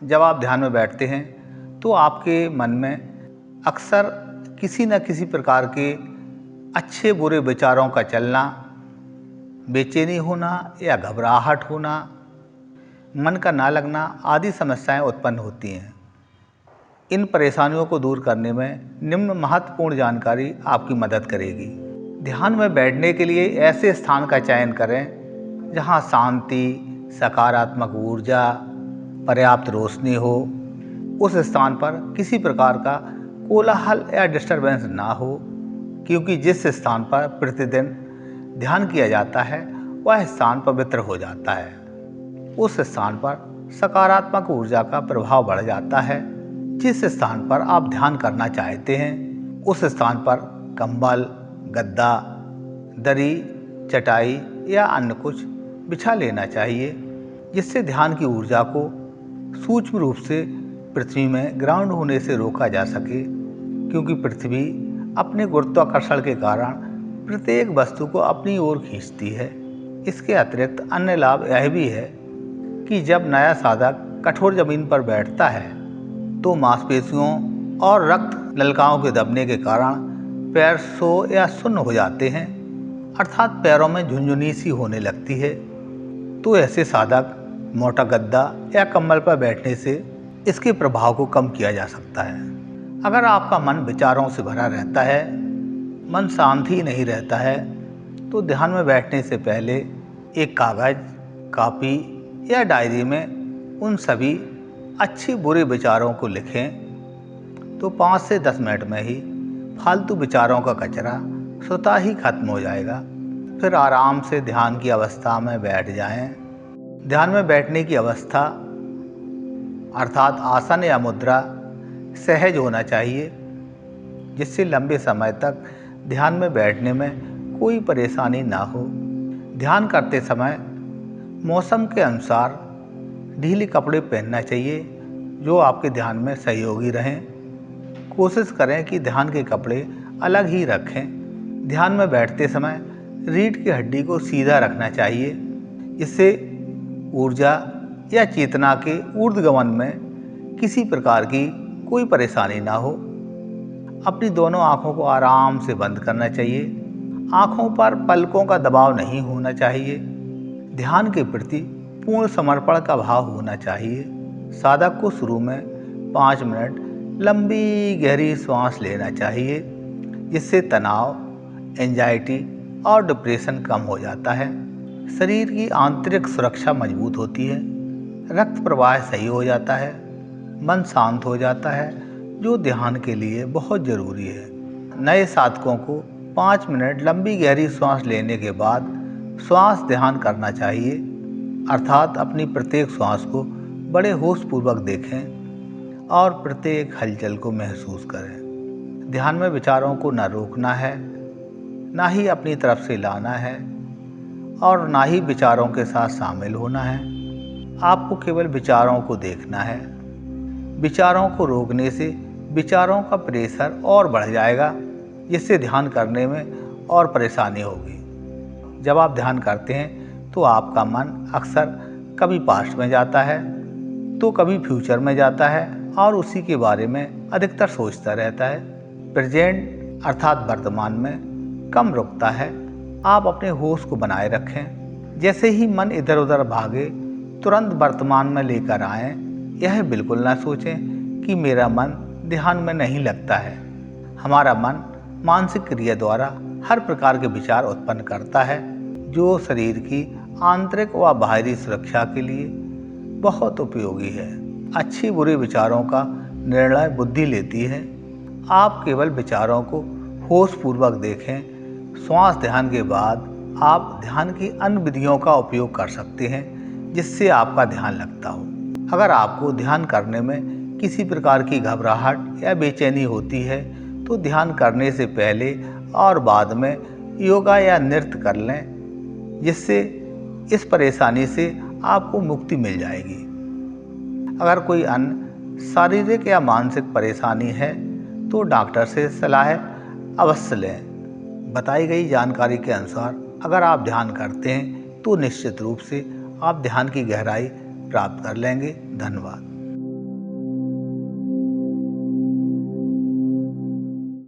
जब आप ध्यान में बैठते हैं तो आपके मन में अक्सर किसी न किसी प्रकार के अच्छे बुरे विचारों का चलना, बेचैनी होना या घबराहट होना, मन का ना लगना आदि समस्याएं उत्पन्न होती हैं। इन परेशानियों को दूर करने में निम्न महत्वपूर्ण जानकारी आपकी मदद करेगी। ध्यान में बैठने के लिए ऐसे स्थान का चयन करें जहां शांति, सकारात्मक ऊर्जा, पर्याप्त रोशनी हो। उस स्थान पर किसी प्रकार का कोलाहल या डिस्टरबेंस ना हो, क्योंकि जिस स्थान पर प्रतिदिन ध्यान किया जाता है वह स्थान पवित्र हो जाता है। उस स्थान पर सकारात्मक ऊर्जा का प्रभाव बढ़ जाता है। जिस स्थान पर आप ध्यान करना चाहते हैं उस स्थान पर कंबल, गद्दा, दरी, चटाई या अन्य कुछ बिछा लेना चाहिए, जिससे ध्यान की ऊर्जा को सूक्ष्म रूप से पृथ्वी में ग्राउंड होने से रोका जा सके, क्योंकि पृथ्वी अपने गुरुत्वाकर्षण के कारण प्रत्येक वस्तु को अपनी ओर खींचती है। इसके अतिरिक्त अन्य लाभ यह भी है कि जब नया साधक कठोर जमीन पर बैठता है तो मांसपेशियों और रक्त नलिकाओं के दबने के कारण पैर सो या सुन्न हो जाते हैं, अर्थात पैरों में झुनझुनी सी होने लगती है। तो ऐसे साधक मोटा गद्दा या कंबल पर बैठने से इसके प्रभाव को कम किया जा सकता है। अगर आपका मन विचारों से भरा रहता है, मन शांत ही नहीं रहता है, तो ध्यान में बैठने से पहले एक कागज, कॉपी या डायरी में उन सभी अच्छे बुरे विचारों को लिखें तो 5 से 10 मिनट में ही फालतू विचारों का कचरा स्वतः ही खत्म हो जाएगा। फिर आराम से ध्यान की अवस्था में बैठ जाएं। ध्यान में बैठने की अवस्था अर्थात आसन या मुद्रा सहज होना चाहिए, जिससे लंबे समय तक ध्यान में बैठने में कोई परेशानी ना हो। ध्यान करते समय मौसम के अनुसार ढीले कपड़े पहनना चाहिए जो आपके ध्यान में सहयोगी रहें। कोशिश करें कि ध्यान के कपड़े अलग ही रखें। ध्यान में बैठते समय रीढ़ की हड्डी को सीधा रखना चाहिए, इससे ऊर्जा या चेतना के ऊर्ध्वगमन में किसी प्रकार की कोई परेशानी ना हो। अपनी दोनों आँखों को आराम से बंद करना चाहिए। आँखों पर पलकों का दबाव नहीं होना चाहिए। ध्यान के प्रति पूर्ण समर्पण का भाव होना चाहिए। साधक को शुरू में 5 मिनट लंबी गहरी सांस लेना चाहिए, जिससे तनाव, एंजाइटी और डिप्रेशन कम हो जाता है। शरीर की आंतरिक सुरक्षा मजबूत होती है, रक्त प्रवाह सही हो जाता है, मन शांत हो जाता है, जो ध्यान के लिए बहुत ज़रूरी है। नए साधकों को 5 मिनट लंबी गहरी सांस लेने के बाद श्वास ध्यान करना चाहिए, अर्थात अपनी प्रत्येक श्वास को बड़े होशपूर्वक देखें और प्रत्येक हलचल को महसूस करें। ध्यान में विचारों को न रोकना है, ना ही अपनी तरफ से लाना है और ना ही विचारों के साथ शामिल होना है। आपको केवल विचारों को देखना है। विचारों को रोकने से विचारों का प्रेशर और बढ़ जाएगा, जिससे ध्यान करने में और परेशानी होगी। जब आप ध्यान करते हैं तो आपका मन अक्सर कभी पास्ट में जाता है तो कभी फ्यूचर में जाता है और उसी के बारे में अधिकतर सोचता रहता है। प्रेजेंट अर्थात वर्तमान में कम रुकता है। आप अपने होश को बनाए रखें। जैसे ही मन इधर उधर भागे तुरंत वर्तमान में लेकर आएं। यह बिल्कुल ना सोचें कि मेरा मन ध्यान में नहीं लगता है। हमारा मन मानसिक क्रिया द्वारा हर प्रकार के विचार उत्पन्न करता है, जो शरीर की आंतरिक व बाहरी सुरक्षा के लिए बहुत उपयोगी है। अच्छे बुरे विचारों का निर्णय बुद्धि लेती है। आप केवल विचारों को होशपूर्वक देखें। श्वास ध्यान के बाद आप ध्यान की अन्य विधियों का उपयोग कर सकते हैं, जिससे आपका ध्यान लगता हो। अगर आपको ध्यान करने में किसी प्रकार की घबराहट या बेचैनी होती है तो ध्यान करने से पहले और बाद में योगा या नृत्य कर लें, जिससे इस परेशानी से आपको मुक्ति मिल जाएगी। अगर कोई अन्य शारीरिक या मानसिक परेशानी है तो डॉक्टर से सलाह अवश्य लें। बताई गई जानकारी के अनुसार अगर आप ध्यान करते हैं तो निश्चित रूप से आप ध्यान की गहराई प्राप्त कर लेंगे। धन्यवाद।